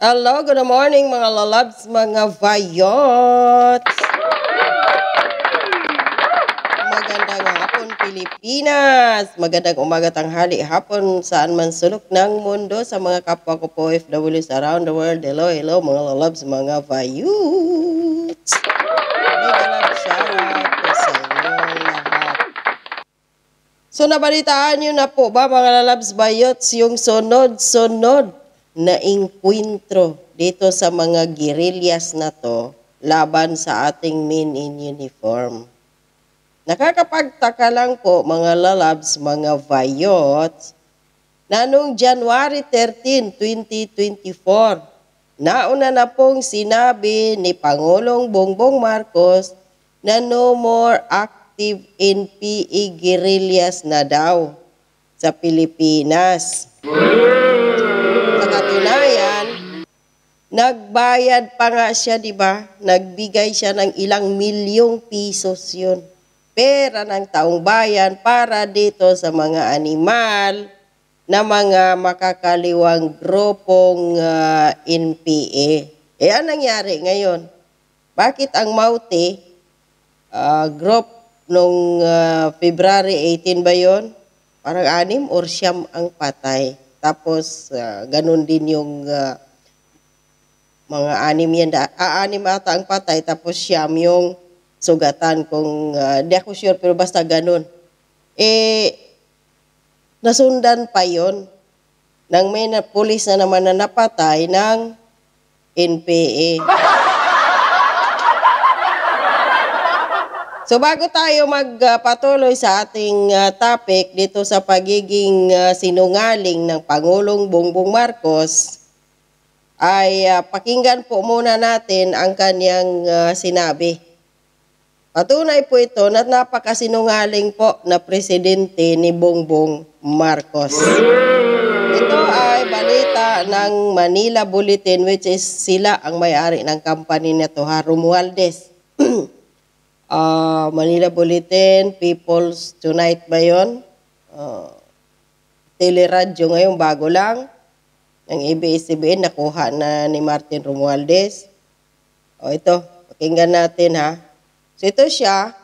Hello, good morning mga lalabs, mga vayots. Magandang hapon Pilipinas. Magandang umaga, tanghali, hapon saan man sulok ng mundo sa mga kapwa ko po OFWs around the world. Hello, hello mga lalabs, mga vayots. Mega love shoutout po sa inyong lahat. So nabalitaan nyo na po ba mga lalabs vayots yung sunod-sunod na inkwentro dito sa mga guerrillas na to laban sa ating men in uniform. Nakakapagtaka lang po mga lalabs, mga vayots, na noong January 13, 2024, nauna na pong sinabi ni Pangulong Bongbong Marcos na no more active NPA guerrillas na daw sa Pilipinas. Katunayan, nagbayad pa nga siya, di ba? Nagbigay siya ng ilang milyong pisos yun. Pera ng taong bayan para dito sa mga animal na mga makakaliwang grupong NPA. Ano nangyari ngayon? Bakit ang Maute group nung February 18 ba yun? Parang 6 or 9 ang patay. Tapos, ganun din yung mga 6 yan. 6 ata ang patay, tapos 9 yung sugatan. Kung, di ako sure, pero basta ganun. Nasundan pa yon nang may pulis na naman na napatay ng NPA. So bago tayo magpatuloy sa ating topic dito sa pagiging sinungaling ng Pangulong Bongbong Marcos, ay pakinggan po muna natin ang kanyang sinabi. Patunay po ito na napakasinungaling po na presidente ni Bongbong Marcos. Ito ay balita ng Manila Bulletin, which is sila ang may-ari ng company na to, Romualdez. Manila Bulletin, People's Tonight ba yun? Teleradyo ngayon, bago lang. Ang ABS-CBN, nakuha na ni Martin Romualdez. Ito, pakinggan natin ha. So ito siya,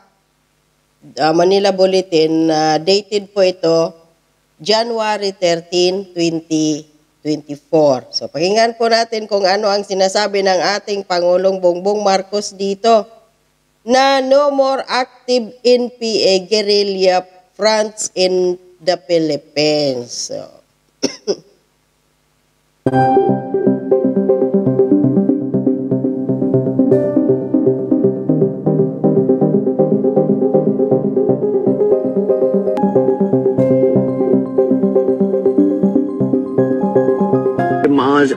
Manila Bulletin, dated po ito, January 13, 2024. So pakinggan po natin kung ano ang sinasabi ng ating Pangulong Bongbong Marcos dito, na no more active NPA guerrilla fronts in the Philippines. So,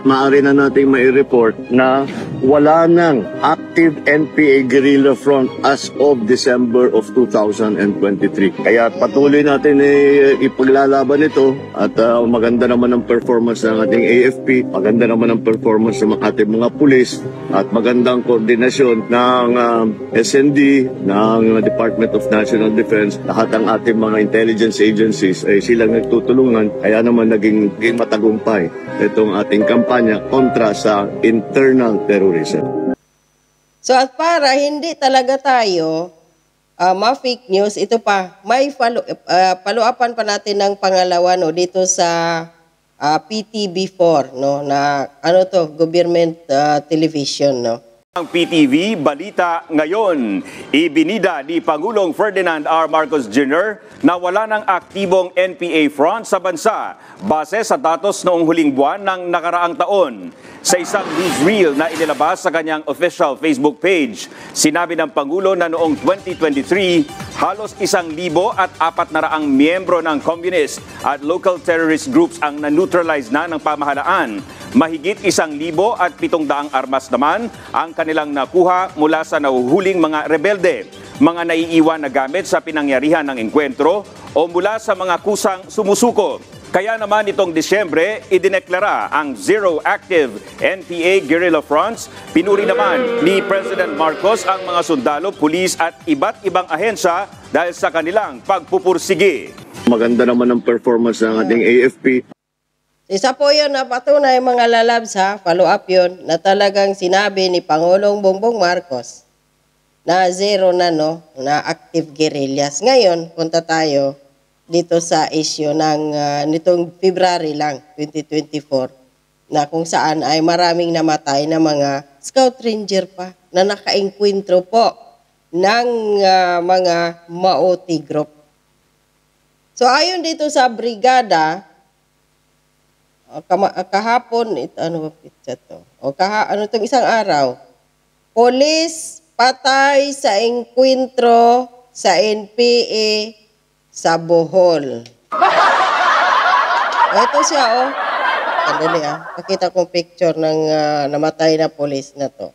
maaari na nating mai-report na wala nang active NPA guerrilla front as of December of 2023. Kaya patuloy natin ipaglalaban ito at maganda naman ang performance ng ating AFP, maganda naman ang performance ng ating mga pulis at magandang koordinasyon ng SND, ng Department of National Defense, lahat ng ating mga intelligence agencies ay silang nagtutulungan, kaya naman naging matagumpay itong ating kampanya kontra sa internal terrorism. So at para hindi talaga tayo ma-fake news, ito pa, may follow-upan pa natin ng pangalawa no, dito sa PTV4, no, na ano to, government television. No? Ang PTV, balita ngayon, ibinida ni Pangulong Ferdinand R. Marcos Jr. na wala ng aktibong NPA front sa bansa base sa datos noong huling buwan ng nakaraang taon. Sa isang newsreel na inilabas sa kanyang official Facebook page, sinabi ng Pangulo na noong 2023, halos 1,400 miyembro ng communist at local terrorist groups ang na-neutralize na ng pamahalaan. Mahigit 1,700 armas naman ang kanilang nakuha mula sa nahuhuling mga rebelde, mga naiiwan na gamit sa pinangyarihan ng engkwentro o mula sa mga kusang sumusuko. Kaya naman itong Disyembre, idineklara ang zero active NPA guerrilla fronts. Pinuri naman ni President Marcos ang mga sundalo, pulis at iba't ibang ahensya dahil sa kanilang pagpupursige. Maganda naman ang performance ng ating AFP. Isa po yun na patunay mga lalabs ha, follow up yun, na talagang sinabi ni Pangulong Bongbong Marcos na zero na no, na active guerrillas. Ngayon, punta tayo dito sa issue ng nitong February lang, 2024, na kung saan ay maraming namatay na mga scout ranger pa na nakaengkwentro po ng mga Maoti group. So ayon dito sa brigada, kahapon, ano ba pizza to? Ano itong isang araw? Polis patay sa engkwentro sa NPA sa Bohol. Ito siya, oh. Sandali, pakita kong picture ng namatay na polis na to.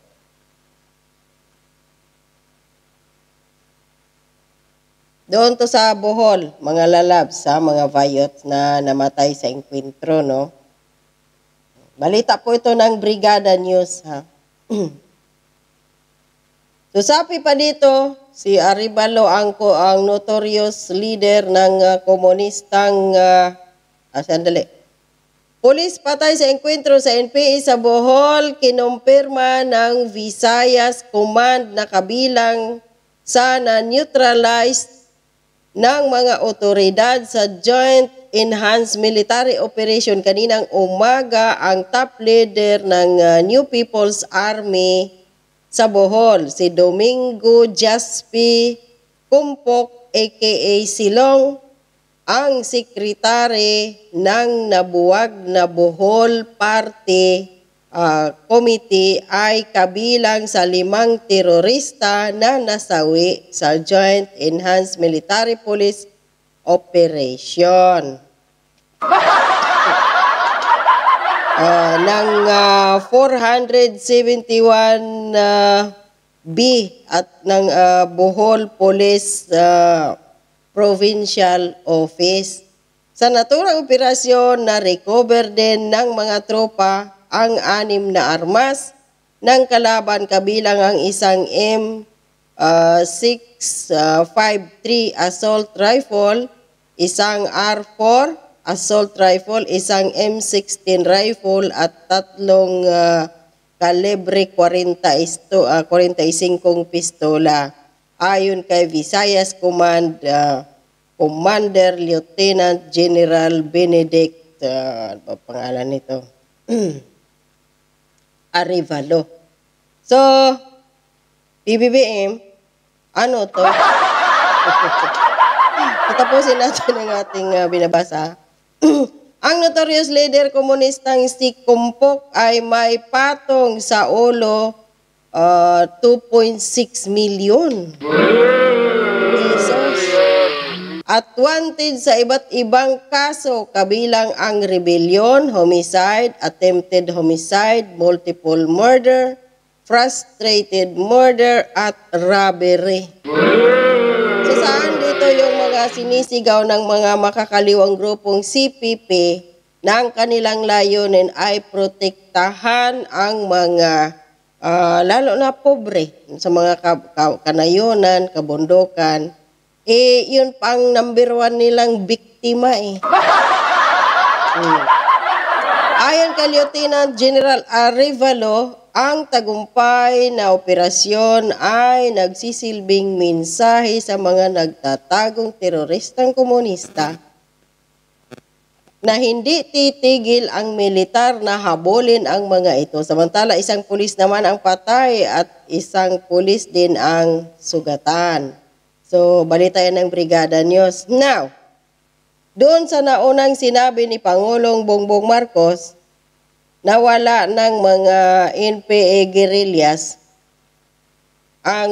Doon to sa Bohol, mga lalabs, mga viots na namatay sa engkwentro, no? Balita po ito ng Brigada News, ha? Susapi pa dito, si Arevalo ang notorious leader ng komunistang, sandali. Pulis patay sa engkwentro sa NPA sa Bohol, kinumpirma ng Visayas Command na kabilang sa na-neutralized ng mga otoridad sa Joint Enhanced Military Operation kaninang umaga ang top leader ng New People's Army sa Bohol, si Domingo Jaspi Kumpok aka Silong, ang sekretary ng nabuwag na Bohol Party Committee ay kabilang sa 5 terorista na nasawi sa Joint Enhanced Military Police Operation. Ng 471 B at ng Bohol Police Provincial Office. Sa naturang operasyon na recover din ng mga tropa ang 6 na armas ng kalaban kabilang ang isang M653 assault rifle, isang R4 assault rifle, isang M16 rifle at 3 kalibre 45 pistola. Ayon kay Visayas Command Commander Lieutenant General Benedict ano ba pangalan nito? Arevalo. So, PBBM, ano to? Tapusin natin ang ating binabasa. Ang notorious leader komunistang si Kumpok ay may patong sa ulo 2.6 million pesos at wanted sa iba't ibang kaso kabilang ang rebellion, homicide, attempted homicide, multiple murder, frustrated murder at robbery. So saan dito yung mga sinisigaw ng mga makakaliwang grupong CPP na ang kanilang layunin ay protektahan ang mga lalo na pobre sa mga kanayunan, kabundukan, yun pang number 1 nilang biktima Ayon kay Lieutenant General Arevalo, ang tagumpay na operasyon ay nagsisilbing mensahe sa mga nagtatagong teroristang komunista na hindi titigil ang militar na habulin ang mga ito. Samantala, isang pulis naman ang patay at isang pulis din ang sugatan. So, balita yan ng Brigada News. Now, doon sa naunang sinabi ni Pangulong Bongbong Marcos, nawala ng mga NPA guerrillas ang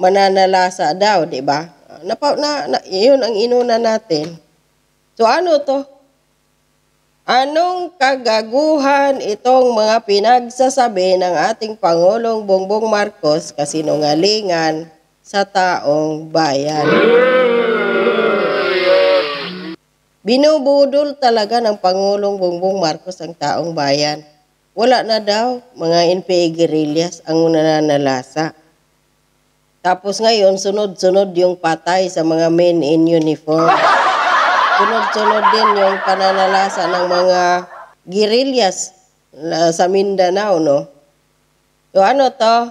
mananalasa daw, di ba? Yun ang inuna natin. So ano to? Anong kagaguhan itong mga pinagsasabi ng ating Pangulong Bongbong Marcos kasinungalingan sa taong bayan? Binubudol talaga ng Pangulong Bongbong Marcos ang taong bayan. Wala na daw mga NPA guerrillas ang nananalasa. Tapos ngayon, sunod-sunod yung patay sa mga men in uniform. sunod-sunod din yung pananalasa ng mga guerrillas sa Mindanao, no? So ano to?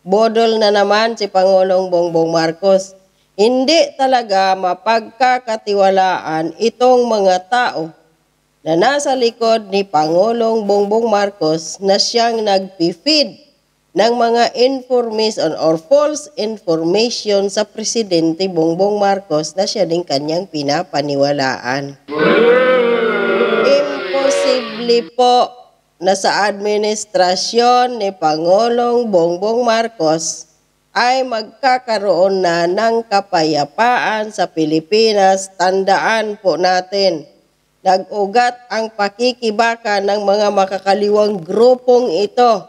Bodol na naman si Pangulong Bongbong Marcos. Hindi talaga mapagkakatiwalaan itong mga tao na nasa likod ni Pangulong Bongbong Marcos na siyang nagpi-feed ng mga information or false information sa Presidente Bongbong Marcos na siya din kanyang pinapaniwalaan. Imposible po na sa administrasyon ni Pangulong Bongbong Marcos ay magkakaroon na ng kapayapaan sa Pilipinas. Tandaan po natin, nag-ugat ang pakikibaka ng mga makakaliwang grupong ito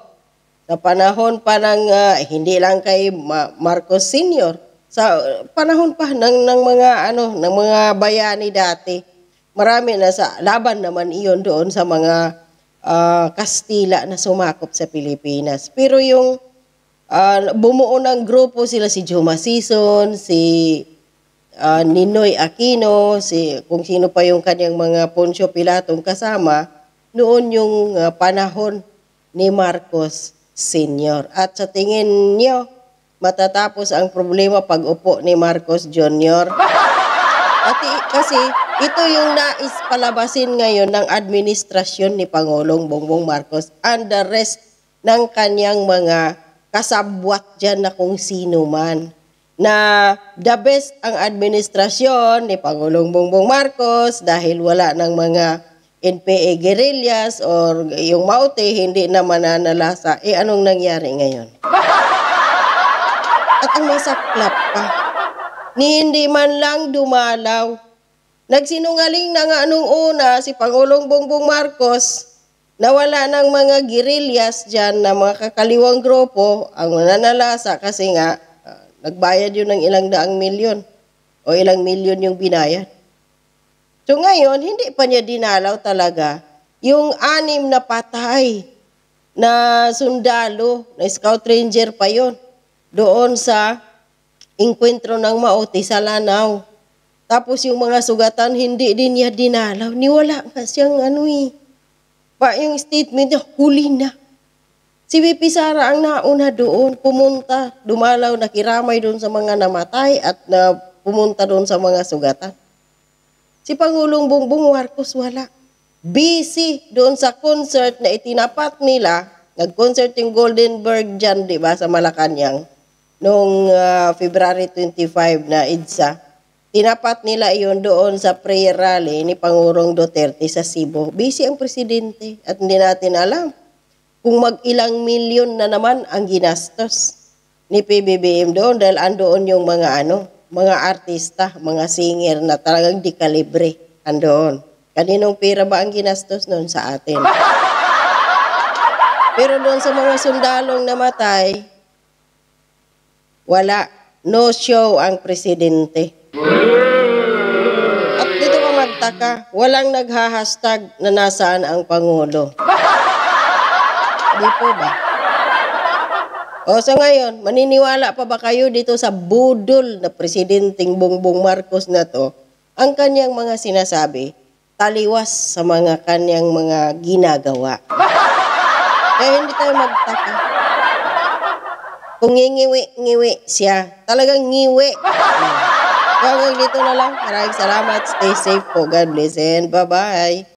sa panahon pa ng hindi lang kay Marcos Sr., sa panahon pa ng mga bayani dati. Marami na sa laban naman iyon doon sa mga Kastila na sumakop sa Pilipinas. Pero yung bumuo ng grupo sila si Juma Sison, si Ninoy Aquino, kung sino pa yung kanyang mga Poncio Pilatong kasama, noon yung panahon ni Marcos Sr. At sa tingin niyo, matatapos ang problema pag upo ni Marcos Jr.? Kasi ito yung nais palabasin ngayon ng administrasyon ni Pangulong Bongbong Marcos and the rest ng kanyang mga kasabwat dyan na kung sino man. Na the best ang administrasyon ni Pangulong Bongbong Marcos dahil wala ng mga NPA guerrillas or yung Maute hindi na mananalasa. Anong nangyari ngayon? At ang masaklap pa, ni hindi man lang dumalaw. Nagsinungaling na nga nung una si Pangulong Bongbong Marcos na wala ng mga guerrillas dyan na mga kakaliwang grupo ang nananalasa kasi nga nagbayad yun ng ilang daang milyon o ilang milyon yung binayad. So ngayon, hindi pa niya dinalaw talaga yung 6 na patay na sundalo, na scout ranger pa yon doon sa inkwentro ng Maute sa Lanao. Tapos yung mga sugatan, hindi din niya dinalaw. Niwala nga siyang yung statement niya, huli na. Si VP Sara ang nauna doon, pumunta, dumalaw, nakiramay doon sa mga namatay at pumunta doon sa mga sugatan. Si Pangulong Bongbong Marcos wala. Busy doon sa concert na itinapat nila. Nag-concert yung Goldenberg dyan, di ba, sa Malacanang noong February 25 na EDSA. Tinapat nila iyon doon sa prayer rally ni Pangulong Duterte sa Cebu. Busy ang presidente at hindi natin alam kung mag-ilang milyon na naman ang ginastos ni PBBM doon dahil andoon yung mga mga artista, mga singer na talagang di kalibre andoon. Kaninong pera ba ang ginastos noon sa atin? Pero doon sa mga sundalong namatay, wala. No show ang presidente. At dito ka magtaka, walang nagha-hashtag na nasaan ang Pangulo. Di po ba? O so ngayon, maniniwala pa ba kayo dito sa budol na presidenteng Bongbong Marcos na to? Ang kanyang mga sinasabi, taliwas sa mga kanyang mga ginagawa. Kaya hindi tayo magtaka. Kung ngiwi siya, talagang ngiwi. Hanggang dito na lang. Maraming salamat. Stay safe po. God bless and bye-bye.